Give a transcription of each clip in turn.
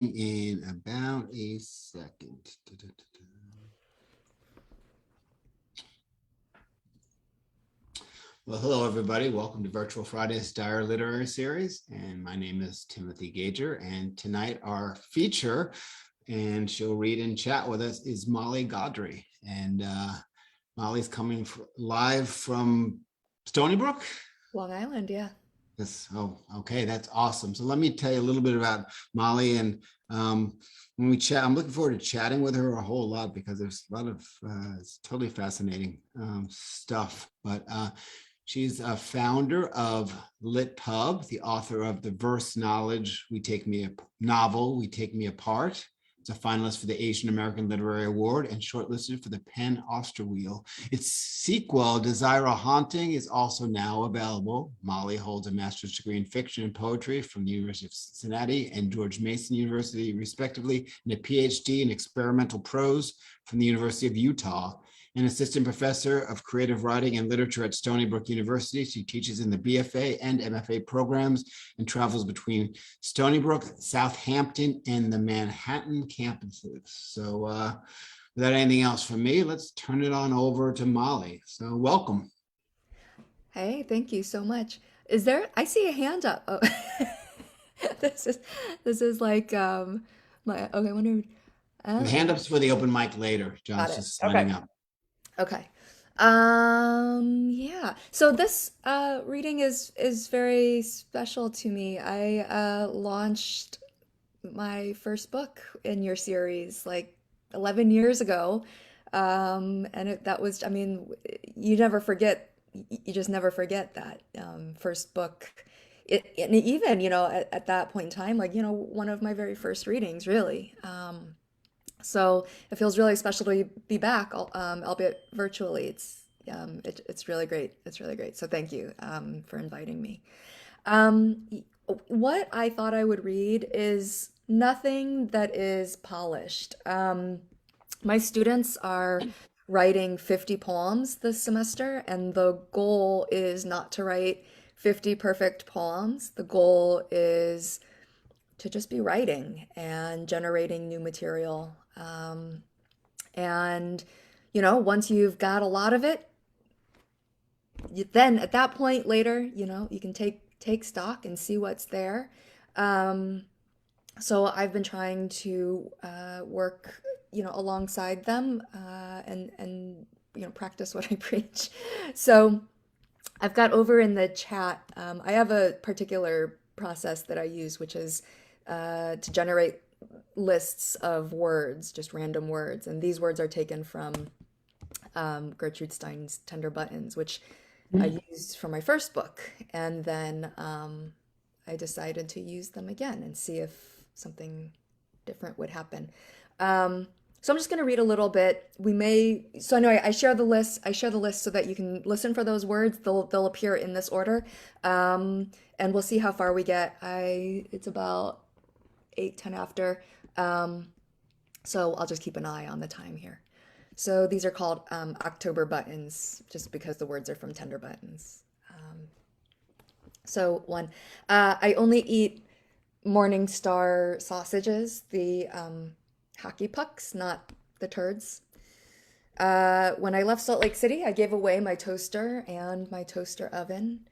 in about a second. Well, hello, everybody. Welcome to Virtual Friday's Dire Literary Series. And my name is Timothy Gager. And tonight our feature, and she'll read and chat with us, is Molly Gaudry. And Molly's coming live from Stony Brook? Long Island, yeah. Yes. Oh, okay. That's awesome. So let me tell you a little bit about Molly. And when we chat, I'm looking forward to chatting with her a whole lot because there's a lot of it's totally fascinating stuff. But she's a founder of Lit Pub, the author of the verse knowledge We Take Me Apart. It's a finalist for the Asian American Literary Award and shortlisted for the PEN Osterweil. Its sequel, Desire a Haunting, is also now available. Molly holds a master's degree in fiction and poetry from the University of Cincinnati and George Mason University, respectively, and a PhD in experimental prose from the University of Utah. An assistant professor of creative writing and literature at Stony Brook University. She teaches in the BFA and MFA programs and travels between Stony Brook, Southampton, and the Manhattan campuses. So without anything else from me, let's turn it on over to Molly. So welcome. Hey, thank you so much. I see a hand up. Oh, this is this is like my okay, I wonder. The Oh, hand up's for the open mic later. got John's it. just Okay. signing up. Okay. Yeah. So this reading is very special to me. I launched my first book in your series like 11 years ago. That was, I mean, you never forget, you just never forget that first book. And even, at that point in time, like, one of my very first readings, really. So it feels really special to be back, albeit virtually. It's really great. It's really great. So thank you for inviting me. Um, what I thought I would read is nothing that is polished. My students are writing 50 poems this semester, and the goal is not to write 50 perfect poems. The goal is to just be writing and generating new material. And, once you've got a lot of it, then at that point later, you can take stock and see what's there. Um, so I've been trying to work, alongside them and practice what I preach. So I've got over in the chat. I have a particular process that I use, which is to generate lists of words, just random words, and these words are taken from Gertrude Stein's Tender Buttons, which I used for my first book, and then I decided to use them again and see if something different would happen. So I'm just going to read a little bit. So anyway, I share the list. I share the list so that you can listen for those words. They'll appear in this order, and we'll see how far we get. It's about 8:10 after, so I'll just keep an eye on the time here. So these are called October buttons, just because the words are from Tender Buttons. So one, I only eat Morning Star sausages, the hockey pucks, not the turds. When I left Salt Lake City, I gave away my toaster and my toaster oven.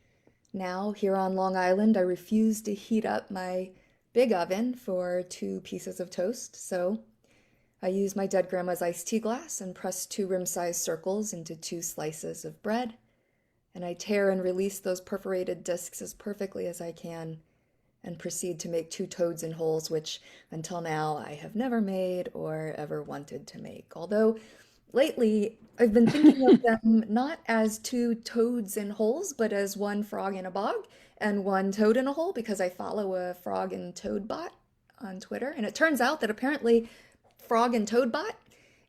Now, here on Long Island, I refuse to heat up my big oven for 2 pieces of toast, so I use my dead grandma's iced tea glass and press 2 rim-sized circles into 2 slices of bread, and I tear and release those perforated discs as perfectly as I can and proceed to make 2 toads in holes, which until now I have never made or ever wanted to make. Although lately I've been thinking of them not as 2 toads in holes, but as 1 frog in a bog and 1 toad in a hole, because I follow a frog and toad bot on Twitter. And it turns out that apparently Frog and Toad Bot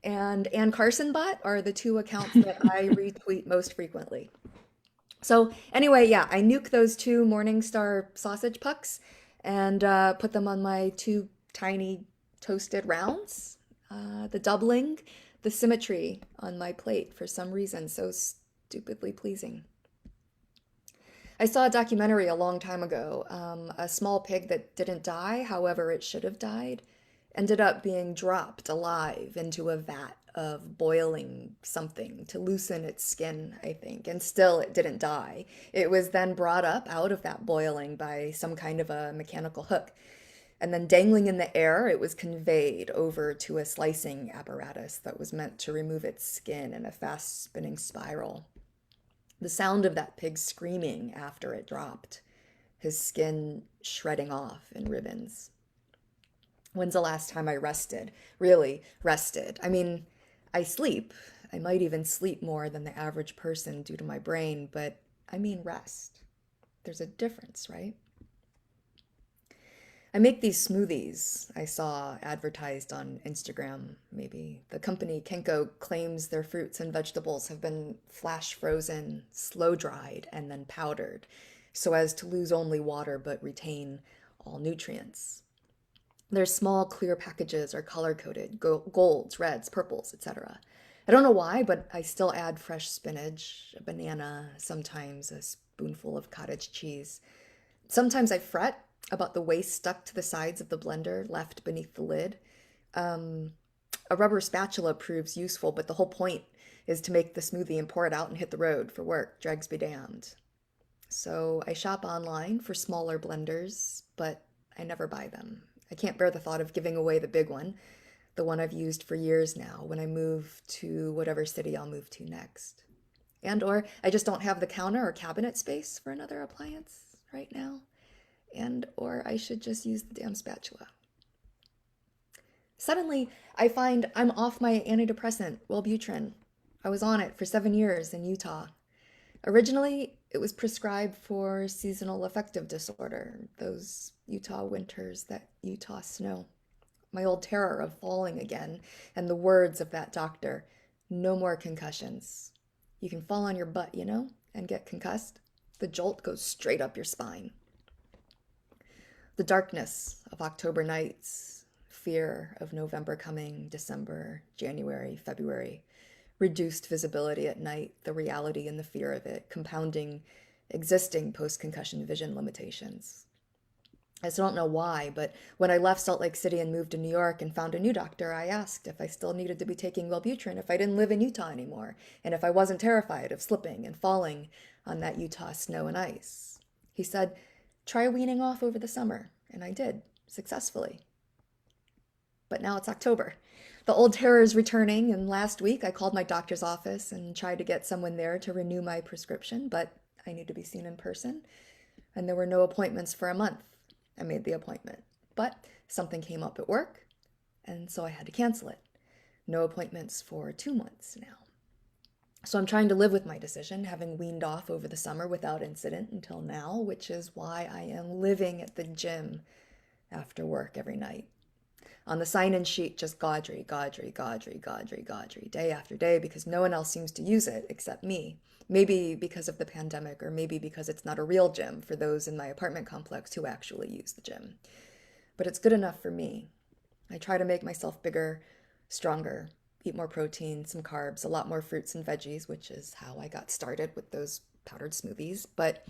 and Ann Carson Bot are the 2 accounts that I retweet most frequently. So anyway, yeah, I nuke those 2 Morningstar sausage pucks and put them on my 2 tiny toasted rounds. The doubling, the symmetry on my plate for some reason so stupidly pleasing. I saw a documentary a long time ago. A small pig that didn't die, however it should have died, ended up being dropped alive into a vat of boiling something to loosen its skin, I think, and still it didn't die. It was then brought up out of that boiling by some kind of a mechanical hook. And then dangling in the air, it was conveyed over to a slicing apparatus that was meant to remove its skin in a fast spinning spiral. The sound of that pig screaming after it dropped, his skin shredding off in ribbons. When's the last time I rested? Really rested. I mean, I sleep. I might even sleep more than the average person due to my brain, but I mean rest. There's a difference, right? I make these smoothies I saw advertised on Instagram, maybe. The company Kenko claims their fruits and vegetables have been flash frozen, slow dried, and then powdered so as to lose only water but retain all nutrients. Their small clear packages are color coded, golds, reds, purples, etc. I don't know why, but I still add fresh spinach, a banana, sometimes a spoonful of cottage cheese. Sometimes I fret about the waste stuck to the sides of the blender left beneath the lid. A rubber spatula proves useful, but the whole point is to make the smoothie and pour it out and hit the road for work. Dregs be damned. So I shop online for smaller blenders, but I never buy them. I can't bear the thought of giving away the big one, the one I've used for years now, when I move to whatever city I'll move to next. And or I just don't have the counter or cabinet space for another appliance right now. And or I should just use the damn spatula. Suddenly, I find I'm off my antidepressant, Wellbutrin. I was on it for 7 years in Utah. Originally, it was prescribed for seasonal affective disorder, those Utah winters, that Utah snow. My old terror of falling again, and the words of that doctor, no more concussions. You can fall on your butt, you know, and get concussed. The jolt goes straight up your spine. The darkness of October nights, fear of November coming, December, January, February, reduced visibility at night, the reality and the fear of it, compounding existing post-concussion vision limitations. I still don't know why, but when I left Salt Lake City and moved to New York and found a new doctor, I asked if I still needed to be taking Wellbutrin if I didn't live in Utah anymore, and if I wasn't terrified of slipping and falling on that Utah snow and ice. He said, try weaning off over the summer, and I did, successfully. But now it's October. The old terror is returning, and last week I called my doctor's office and tried to get someone there to renew my prescription, but I need to be seen in person, and there were no appointments for a month. I made the appointment, but something came up at work, and so I had to cancel it. No appointments for 2 months now. So I'm trying to live with my decision, having weaned off over the summer without incident until now, which is why I am living at the gym after work every night. On the sign-in sheet, just Gaudry, Gaudry, Gaudry, Gaudry, Gaudry, day after day, because no one else seems to use it except me. Maybe because of the pandemic, or maybe because it's not a real gym for those in my apartment complex who actually use the gym. But it's good enough for me. I try to make myself bigger, stronger, eat more protein, some carbs, a lot more fruits and veggies, which is how I got started with those powdered smoothies. But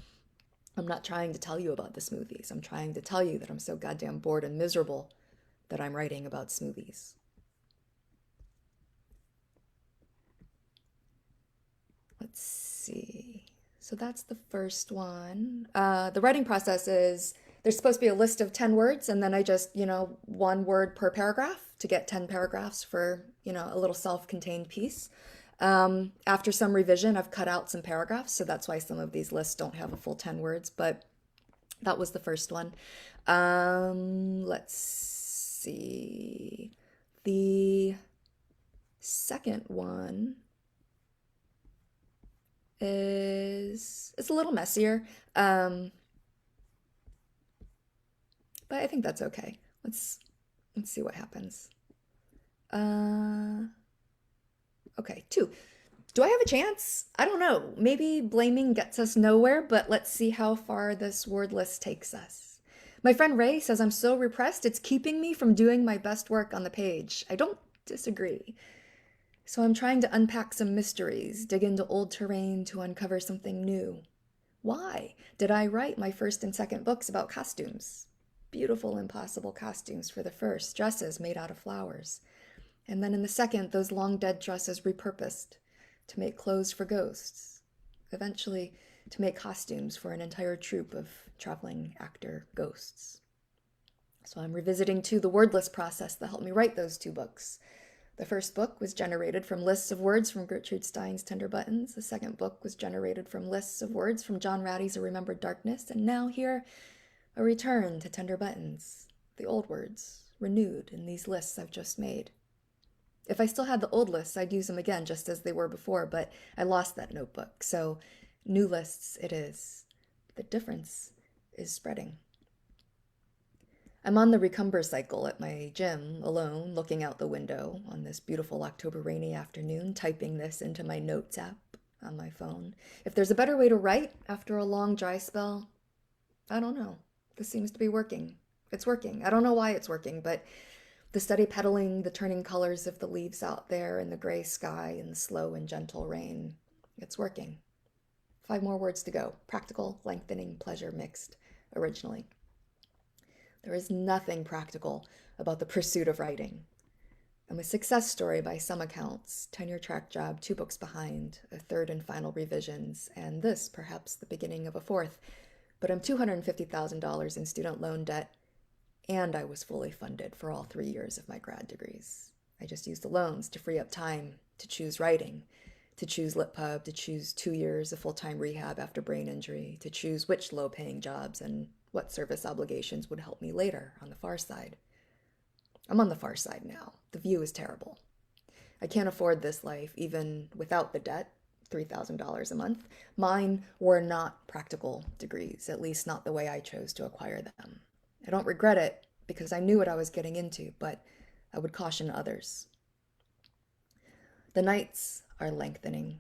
I'm not trying to tell you about the smoothies. I'm trying to tell you that I'm so goddamn bored and miserable that I'm writing about smoothies. Let's see. So that's the first one. The writing process is there's supposed to be a list of 10 words, and then I just, 1 word per paragraph to get 10 paragraphs for, a little self-contained piece. After some revision, I've cut out some paragraphs, so that's why some of these lists don't have a full 10 words, but that was the first one. Let's see. The second one it's a little messier, but I think that's okay. Let's see what happens. Okay, 2. Do I have a chance? I don't know. Maybe blaming gets us nowhere, but let's see how far this word list takes us. My friend Ray says I'm so repressed, it's keeping me from doing my best work on the page. I don't disagree. So I'm trying to unpack some mysteries, dig into old terrain to uncover something new. Why did I write my first and second books about costumes? Beautiful, impossible costumes for the first, dresses made out of flowers. And then in the second, those long dead dresses repurposed to make clothes for ghosts. Eventually, to make costumes for an entire troupe of traveling actor ghosts. So I'm revisiting too the wordless process that helped me write those two books. The first book was generated from lists of words from Gertrude Stein's Tender Buttons. The second book was generated from lists of words from John Ratty's A Remembered Darkness. And now here, a return to Tender Buttons, the old words, renewed in these lists I've just made. If I still had the old lists, I'd use them again just as they were before, but I lost that notebook. So new lists it is. The difference is spreading. I'm on the recumber cycle at my gym, alone, looking out the window on this beautiful October rainy afternoon, typing this into my notes app on my phone. If there's a better way to write after a long dry spell, I don't know. This seems to be working. It's working. I don't know why it's working, but the steady pedaling, the turning colors of the leaves out there in the gray sky and the slow and gentle rain, it's working. 5 more words to go. Practical, lengthening, pleasure mixed, originally. There is nothing practical about the pursuit of writing. I'm a success story by some accounts, tenure track job, 2 books behind, a 3rd and final revisions, and this perhaps the beginning of a 4th. But I'm $250,000 in student loan debt, and I was fully funded for all 3 years of my grad degrees. I just used the loans to free up time to choose writing, to choose Lit Pub, to choose 2 years of full-time rehab after brain injury, to choose which low-paying jobs and what service obligations would help me later on the far side. I'm on the far side now. The view is terrible. I can't afford this life even without the debt, $3,000 a month. Mine were not practical degrees, at least not the way I chose to acquire them. I don't regret it because I knew what I was getting into, but I would caution others. The nights are lengthening.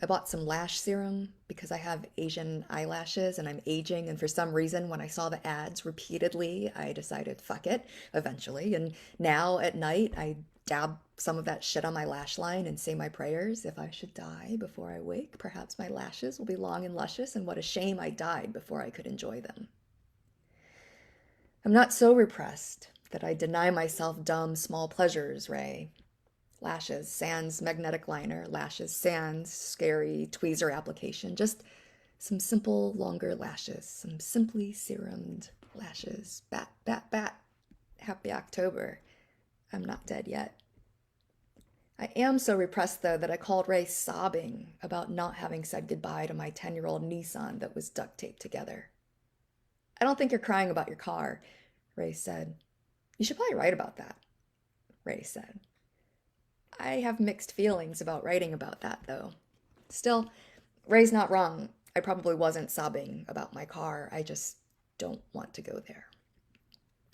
I bought some lash serum because I have Asian eyelashes and I'm aging, and for some reason when I saw the ads repeatedly, I decided fuck it eventually, and now at night I dab some of that shit on my lash line and say my prayers. If I should die before I wake, perhaps my lashes will be long and luscious, and what a shame I died before I could enjoy them. I'm not so repressed that I deny myself dumb small pleasures, Ray. Lashes, sans magnetic liner, lashes, sans scary tweezer application, just some simple longer lashes, some simply serumed lashes. Bat, bat, bat. Happy October. I'm not dead yet. I am so repressed, though, that I called Ray sobbing about not having said goodbye to my 10-year-old Nissan that was duct taped together. I don't think you're crying about your car, Ray said. You should probably write about that, Ray said. I have mixed feelings about writing about that, though. Still, Ray's not wrong. I probably wasn't sobbing about my car. I just don't want to go there.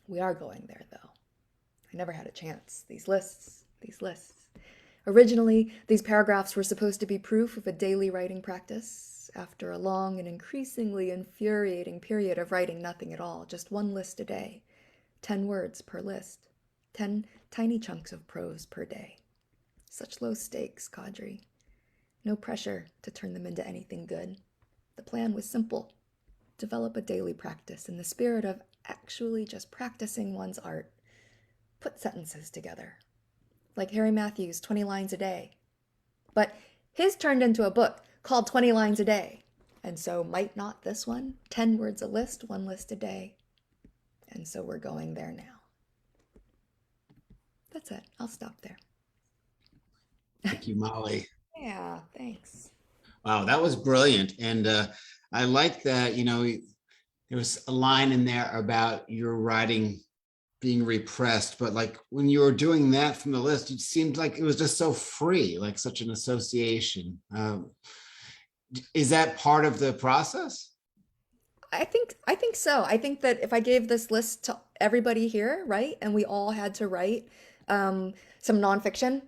We are going there, though. I never had a chance. These lists. Originally, these paragraphs were supposed to be proof of a daily writing practice. After a long and increasingly infuriating period of writing nothing at all, just 1 list a day, 10 words per list, 10 tiny chunks of prose per day. Such low stakes, Gaudry. No pressure to turn them into anything good. The plan was simple. Develop a daily practice in the spirit of actually just practicing one's art. Put sentences together. Like Harry Matthews' 20 lines a day. But his turned into a book called 20 lines a day. And so might not this one? 10 words a list, 1 list a day. And so we're going there now. That's it. I'll stop there. Thank you, Molly. Yeah, thanks. Wow, that was brilliant. And I like that, there was a line in there about your writing being repressed, but like when you were doing that from the list, it seemed like it was just so free, like such an association. Is that part of the process? I think so. I think that if I gave this list to everybody here, right, and we all had to write some nonfiction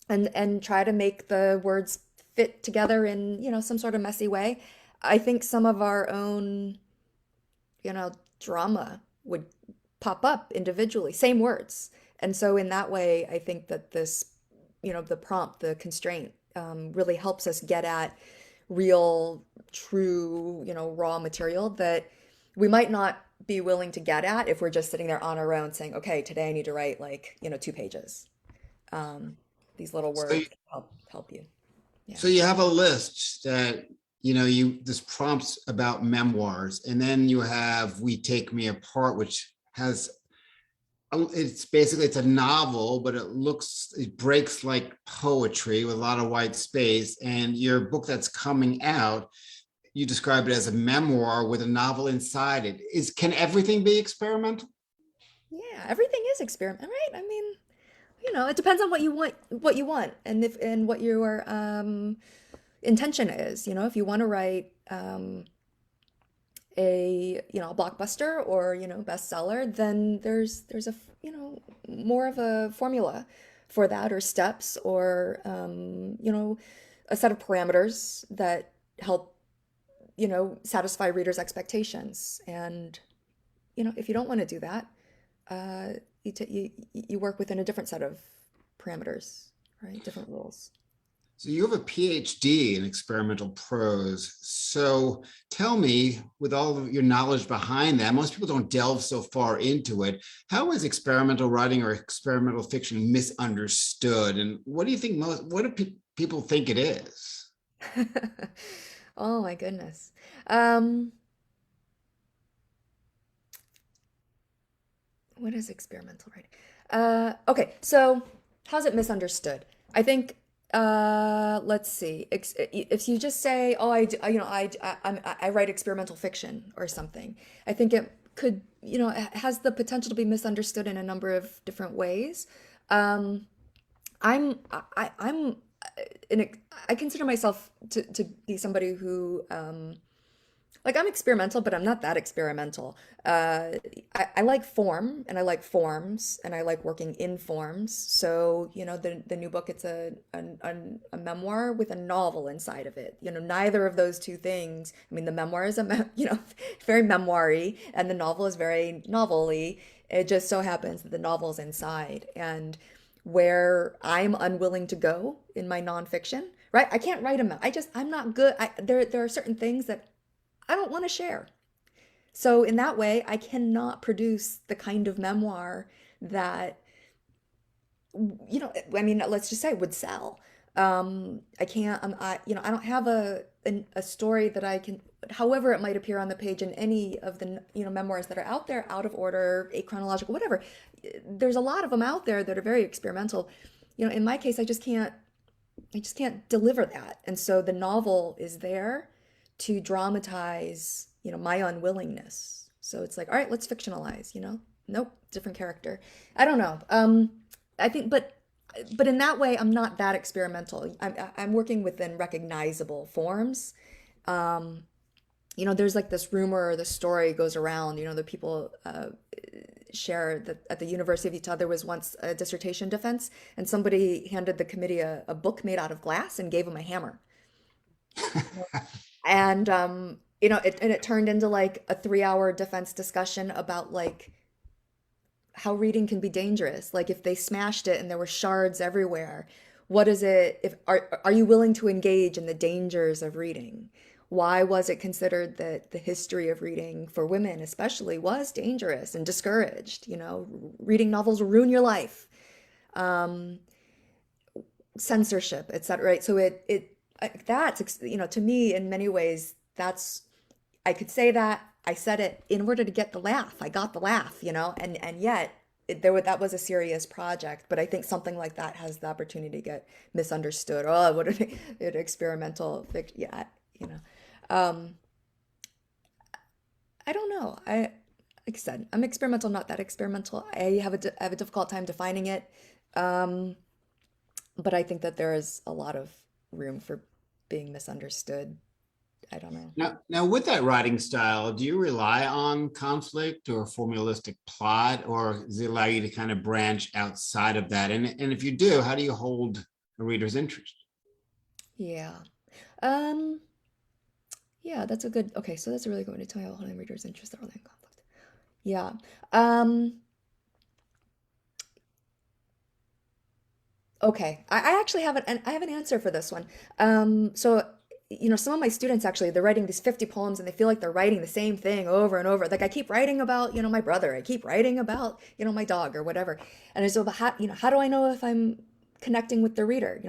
and try to make the words fit together in, some sort of messy way, I think some of our own, drama would pop up individually, same words. And so in that way, I think that this, the prompt, the constraint, really helps us get at real, true, raw material that we might not be willing to get at if we're just sitting there on our own saying, okay, today I need to write like, 2 pages. Um, these little So, words help you. Yeah. so you have a list that, this prompts about memoirs, and then you have We Take Me Apart, which has, it's a novel, but it breaks like poetry with a lot of white space. And your book that's coming out, you describe it as a memoir with a novel inside it. Can everything be experimental? Yeah, everything is experiment, right? I mean, it depends on what you want, and if and what your intention is. If you want to write a blockbuster or bestseller, then there's more of a formula for that, or steps, or a set of parameters that help satisfy readers' expectations. And if you don't want to do that, you work within a different set of parameters, right? Different rules. So you have a PhD in experimental prose. So tell me, with all of your knowledge behind that, most people don't delve so far into it. How is experimental writing or experimental fiction misunderstood? And what do you think what do people think it is? Oh my goodness. Um, what is experimental writing? Okay, so how's it misunderstood? I think, let's see. If you just say, "Oh, I write experimental fiction" or something, I think it could, it has the potential to be misunderstood in a number of different ways. Um, I'm I consider myself to be somebody who, like, I'm experimental, but I'm not that experimental. I like form, and I like forms, and I like working in forms. So, the new book, it's a memoir with a novel inside of it. Neither of those two things. I mean, the memoir is very memoir-y, and the novel is very novel-y. It just so happens that the novel's inside. And where I'm unwilling to go in my nonfiction, right? I can't write I'm not good. There are certain things that I don't want to share. So in that way, I cannot produce the kind of memoir that, I mean, let's just say would sell. I can't, I don't have a story that I can, however it might appear on the page in any of the, memoirs that are out there, out of order, achronological, whatever. There's a lot of them out there that are very experimental. In my case, I just can't deliver that. And so the novel is there to dramatize, my unwillingness. So it's like, all right, let's fictionalize, nope, different character. I don't know. I think, but in that way, I'm not that experimental. I'm working within recognizable forms. Um, there's like this rumor or the story goes around, that people share that at the University of Utah there was once a dissertation defense, and somebody handed the committee a book made out of glass and gave them a hammer. And it turned into like a 3-hour defense discussion about like how reading can be dangerous. Like if they smashed it and there were shards everywhere, what is it? If are you willing to engage in the dangers of reading? Why was it considered that the history of reading for women especially was dangerous and discouraged? Reading novels will ruin your life. Um, Censorship, etc. Right? So that's, to me, in many ways, that's, I could say that I said it in order to get the laugh. I got the laugh, and yet that was a serious project. But I think something like that has the opportunity to get misunderstood. Oh, what an experimental fiction. Yeah, you know. Um, I don't know. Like I said, I'm experimental, not that experimental. I have a difficult time defining it. Um, but I think that there is a lot of room for being misunderstood. I don't know. Now, with that writing style, do you rely on conflict or formalistic plot, or does it allow you to kind of branch outside of that? And if you do, how do you hold a reader's interest? Yeah. Um, yeah, that's a good, okay, so that's a really good one to tell you how holding readers' interest early in conflict. Yeah. Um, okay. I actually have I have an answer for this one. So some of my students actually, they're writing these 50 poems and they feel like they're writing the same thing over and over. Like I keep writing about, my brother. I keep writing about, my dog or whatever. And so, but how do I know if I'm connecting with the reader?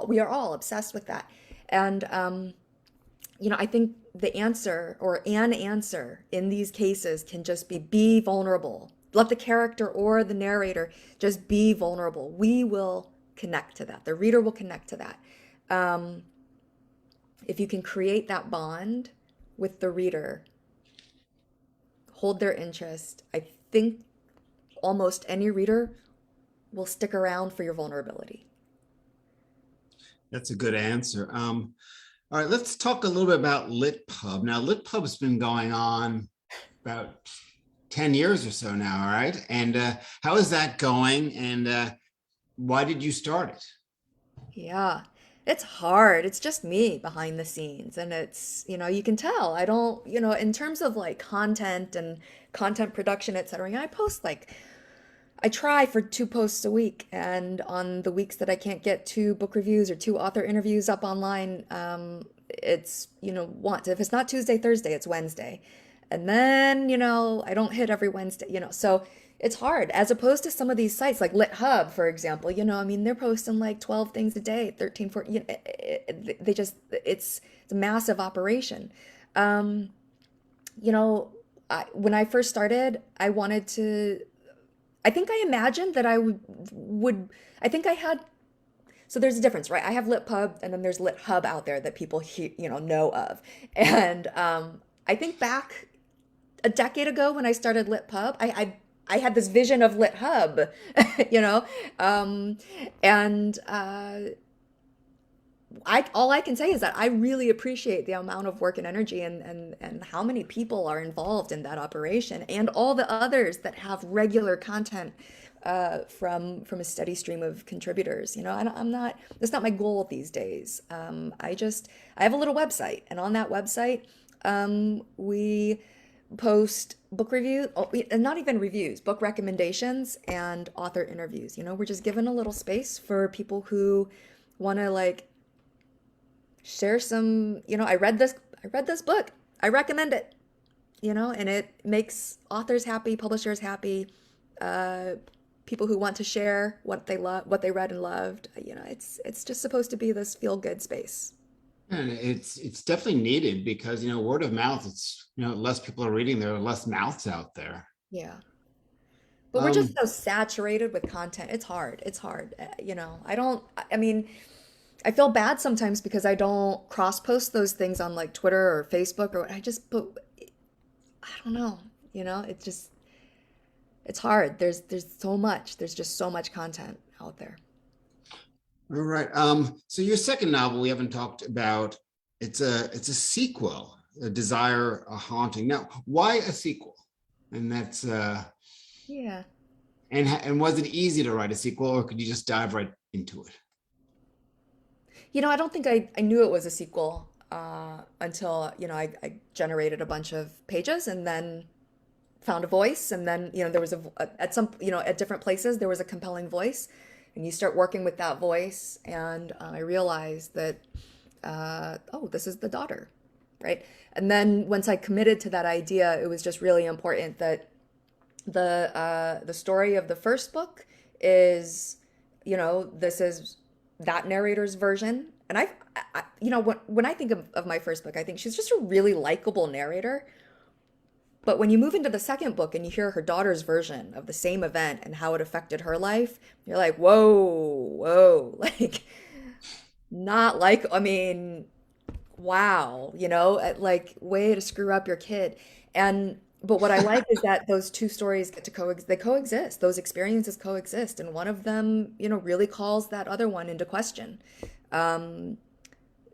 We are all obsessed with that. And, I think the answer or an answer in these cases can just be vulnerable. Let the character or the narrator just be vulnerable. We will connect to that. The reader will connect to that. If you can create that bond with the reader, hold their interest, I think almost any reader will stick around for your vulnerability. That's a good answer. All right, let's talk a little bit about LitPub. Now, LitPub's been going on about 10 years or so now, right? And how is that going? And why did you start it? Yeah, it's hard. It's just me behind the scenes. And it's, you can tell. I don't, in terms of like content and content production, et cetera, I post like, I try for 2 posts a week. And on the weeks that I can't get 2 book reviews or 2 author interviews up online, it's, if it's not Tuesday, Thursday, it's Wednesday. And then, I don't hit every Wednesday, so it's hard as opposed to some of these sites like LitHub, for example, they're posting like 12 things a day, 13, 14, it's a massive operation. Um, when I first started, I think I imagined that I would, I think I had, so there's a difference, right? I have LitPub and then there's LitHub out there that people, know of. And I think back a decade ago when I started LitPub, I had this vision of LitHub, and all I can say is that I really appreciate the amount of work and energy and how many people are involved in that operation and all the others that have regular content from a steady stream of contributors. That's not my goal these days. I have a little website, and on that website, we post book reviews, and not even reviews, book recommendations and author interviews. We're just given a little space for people who want to like share some, I read this book. I recommend it, and it makes authors happy, publishers happy, people who want to share what they love, what they read and loved. It's just supposed to be this feel good space. And it's definitely needed because, word of mouth, it's, less people are reading, there are less mouths out there. Yeah. But we're just Um, so saturated with content. It's hard. It's hard. I mean, I feel bad sometimes because I don't cross post those things on like Twitter or Facebook or but I don't know, it's hard. There's just so much content out there. all right. So your second novel we haven't talked about, it's a sequel, A Desire, a Haunting. Now, why a sequel? And that's Yeah. and was it easy to write a sequel, or could you just dive right into it? I don't think I knew it was a sequel until, I generated a bunch of pages and then found a voice. And then, there was at some, at different places, there was a compelling voice. And you start working with that voice. And I realized that, this is the daughter, right? And then once I committed to that idea, it was just really important that the story of the first book is, this is that narrator's version. And when I think of my first book, I think she's just a really likable narrator. But when you move into the second book and you hear her daughter's version of the same event and how it affected her life, you're like, whoa, like, not like, I mean, wow, like, way to screw up your kid. But what I like is that those two stories get to they coexist. Those experiences coexist, and one of them, really calls that other one into question. Um,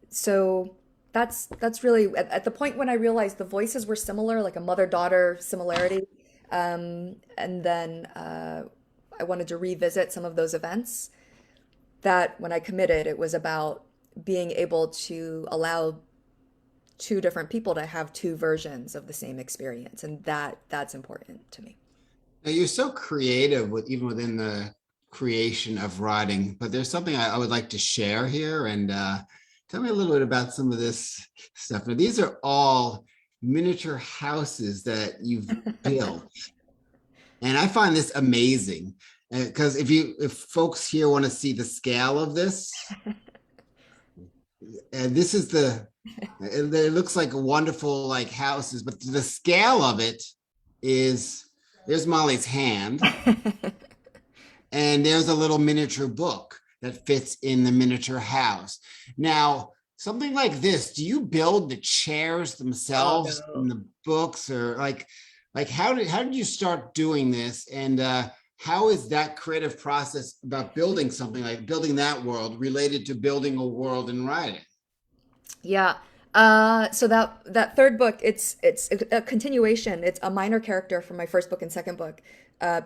so that's really at the point when I realized the voices were similar, like a mother-daughter similarity. And then I wanted to revisit some of those events. That when I committed, it was about being able to allow two different people to have two versions of the same experience, and that's important to me. Now, you're so creative even within the creation of writing, but there's something I would like to share here. And tell me a little bit about some of this stuff. Now, these are all miniature houses that you've built. And I find this amazing because if folks here want to see the scale of this, and this is it looks like wonderful like houses, but the scale of it is, there's Molly's hand, and there's a little miniature book that fits in the miniature house. Now, something like this, do you build the chairs themselves in the books, or like how did you start doing this, and how is that creative process about building something like building that world related to building a world in writing? Yeah. So that third book, it's a continuation. It's a minor character from my first book and second book,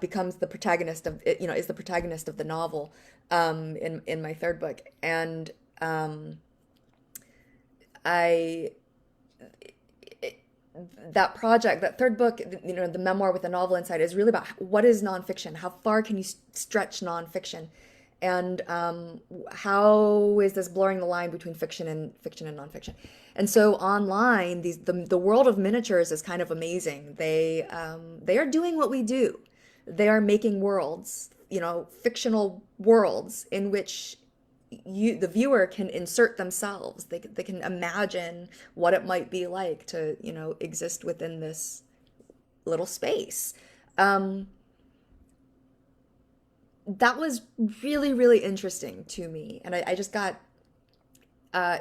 becomes the protagonist of it, is the protagonist of the novel, in my third book. And I that project, that third book, the memoir with the novel inside, is really about what is nonfiction? How far can you stretch nonfiction? And how is this blurring the line between fiction and nonfiction? And so online, the world of miniatures is kind of amazing. They are doing what we do. They are making worlds, fictional worlds in which the viewer can insert themselves. They can imagine what it might be like to exist within this little space. That was really, really interesting to me. And I just got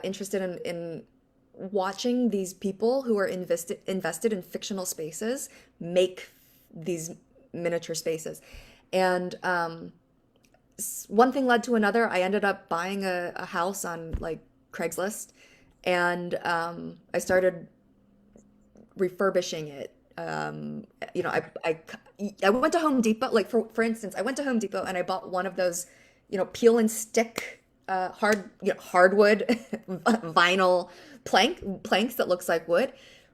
interested in watching these people who are invested in fictional spaces make these miniature spaces. And one thing led to another. I ended up buying a house on like Craigslist, and I started refurbishing it. I went to Home Depot, like for instance, I went to Home Depot and I bought one of those, peel and stick hardwood vinyl planks that looks like wood,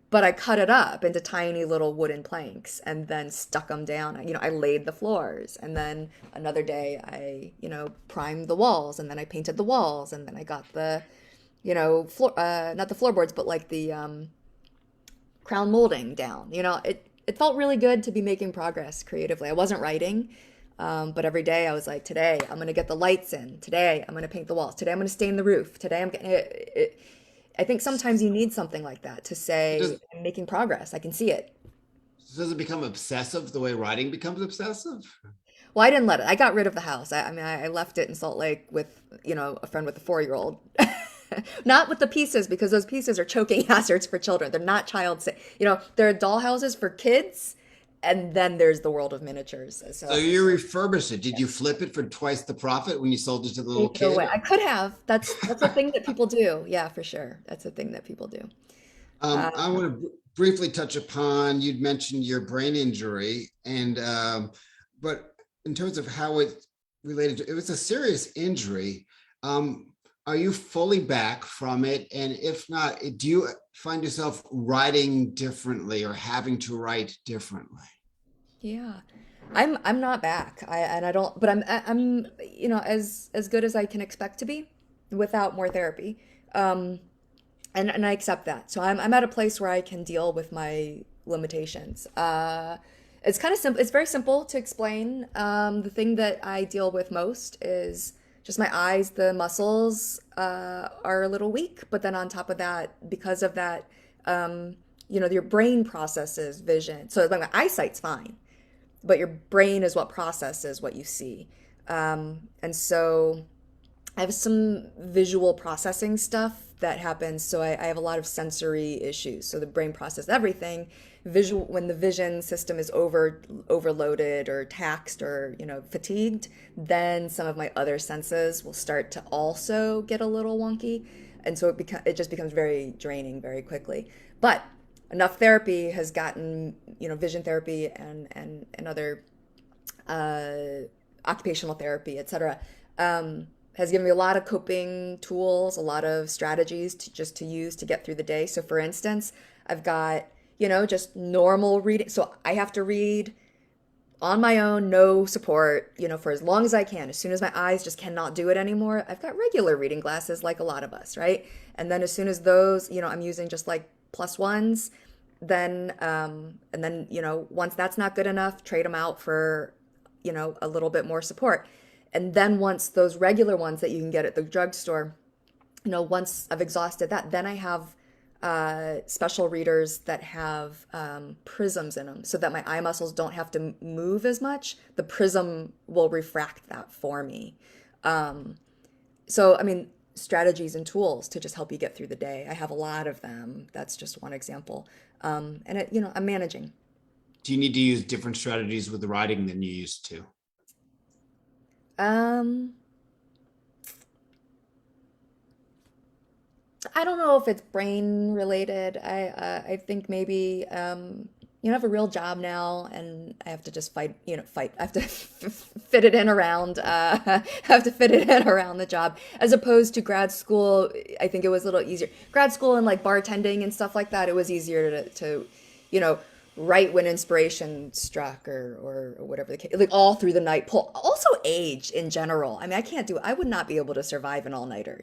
but I cut it up into tiny little wooden planks and then stuck them down. I laid the floors, and then another day I, primed the walls, and then I painted the walls, and then I got the, floor, not the floorboards, but like the crown molding down. It felt really good to be making progress creatively. I wasn't writing, but every day I was like, today I'm going to get the lights in. Today I'm going to paint the walls. Today I'm going to stain the roof. Today I'm getting it. I think sometimes you need something like that to say, I'm making progress. I can see it. Does it become obsessive the way writing becomes obsessive? Well, I didn't let it. I got rid of the house. I left it in Salt Lake with, a friend with a 4-year-old. Not with the pieces, because those pieces are choking hazards for children. They're not child safe. There are doll houses for kids, and then there's the world of miniatures. So you refurbished it. Did you flip it for twice the profit when you sold it to the little kid? No way. I could have. That's a thing that people do. Yeah, for sure. That's a thing that people do. I want to briefly touch upon, you'd mentioned your brain injury, and but in terms of how it related to, it was a serious injury. Are you fully back from it? And if not, do you find yourself writing differently or having to write differently? Yeah. I'm not back. I don't, but I'm as good as I can expect to be without more therapy. And I accept that. So I'm at a place where I can deal with my limitations. It's kind of simple. It's very simple to explain. The thing that I deal with most is just my eyes. The muscles are a little weak, but then on top of that, because of that, your brain processes vision. So like my eyesight's fine, but your brain is what processes what you see. And so I have some visual processing stuff that happens. So I have a lot of sensory issues. So the brain processes everything. Visual, when the vision system is overloaded or taxed or fatigued, then some of my other senses will start to also get a little wonky, and so it just becomes very draining very quickly. But enough therapy has gotten vision therapy and other occupational therapy, etc. Has given me a lot of coping tools, a lot of strategies to use to get through the day. So for instance, I've got just normal reading. So I have to read on my own, no support, for as long as I can. As soon as my eyes just cannot do it anymore, I've got regular reading glasses like a lot of us, right? And then as soon as those, I'm using just like plus ones, then and then, once that's not good enough, trade them out for, a little bit more support. And then once those regular ones that you can get at the drugstore, once I've exhausted that, then I have special readers that have prisms in them so that my eye muscles don't have to move as much. The prism will refract that for me. So, I mean, strategies and tools to just help you get through the day. I have a lot of them. That's just one example. I'm managing. Do you need to use different strategies with the writing than you used to? Um, I don't know if it's brain related. I think maybe I have a real job now, and I have to just fight. I have to fit it in around. Have to fit it in around the job, as opposed to grad school. I think it was a little easier. Grad school and like bartending and stuff like that. It was easier to write when inspiration struck or whatever the case. Like all through the night. Pull. Also, age in general. I mean, I would not be able to survive an all nighter.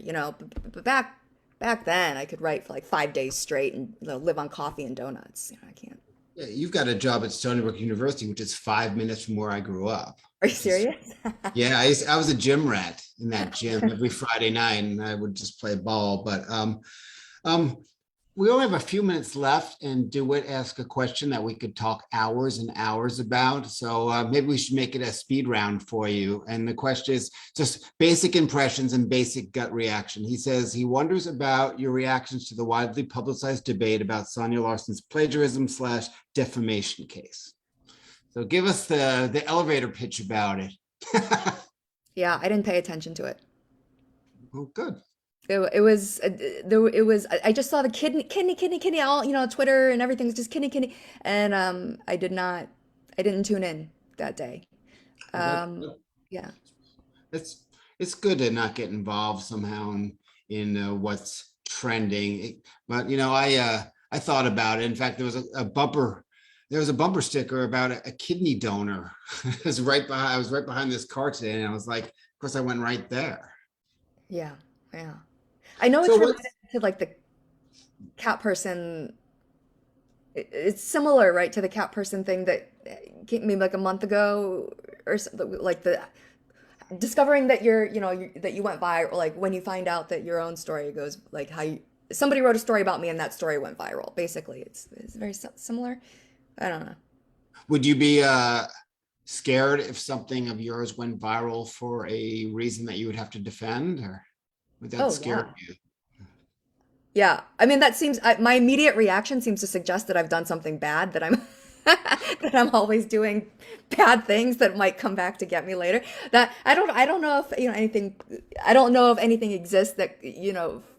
But back then, I could write for like 5 days straight and live on coffee and donuts. I can't. Yeah, you've got a job at Stony Brook University, which is 5 minutes from where I grew up. Are you serious? Yeah, I was a gym rat in that gym every Friday night, and I would just play ball. But we only have a few minutes left, and DeWitt asked a question that we could talk hours and hours about. So maybe we should make it a speed round for you. And the question is just basic impressions and basic gut reaction. He says he wonders about your reactions to the widely publicized debate about Sonia Larson's plagiarism / defamation case. So give us the elevator pitch about it. Yeah, I didn't pay attention to it. Oh, good. I just saw the kidney all Twitter and everything's just kidney, and I didn't tune in that day. Yeah. It's good to not get involved somehow in what's trending. But I thought about it. In fact, there was a bumper. There was a bumper sticker about a kidney donor. It was I was right behind this car today, and I was like, of course, I went right there. Yeah, yeah. I know it's related to like the cat person. It's similar, right, to the cat person thing that came maybe like a month ago or something, like the discovering that that you went viral, like when you find out that your own story goes, like somebody wrote a story about me and that story went viral. Basically, it's very similar. I don't know. Would you be scared if something of yours went viral for a reason that you would have to defend, or would that Oh, scare yeah. you? Yeah. I mean, that seems, my immediate reaction seems to suggest that I've done something bad, that I'm that I'm always doing bad things that might come back to get me later. That I don't know if, anything, I don't know if anything exists that,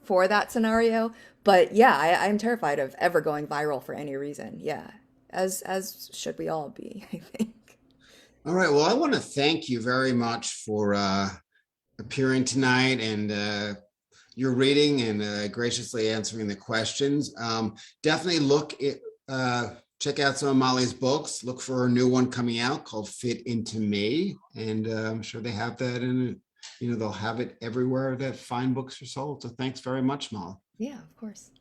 for that scenario, but yeah, I'm terrified of ever going viral for any reason. Yeah. As should we all be, I think. All right. Well, I want to thank you very much for appearing tonight and your reading and graciously answering the questions. Definitely check out some of Molly's books. Look for her new one coming out called Fit Into Me. And I'm sure they have that in, they'll have it everywhere that fine books are sold. So thanks very much, Molly. Yeah, of course.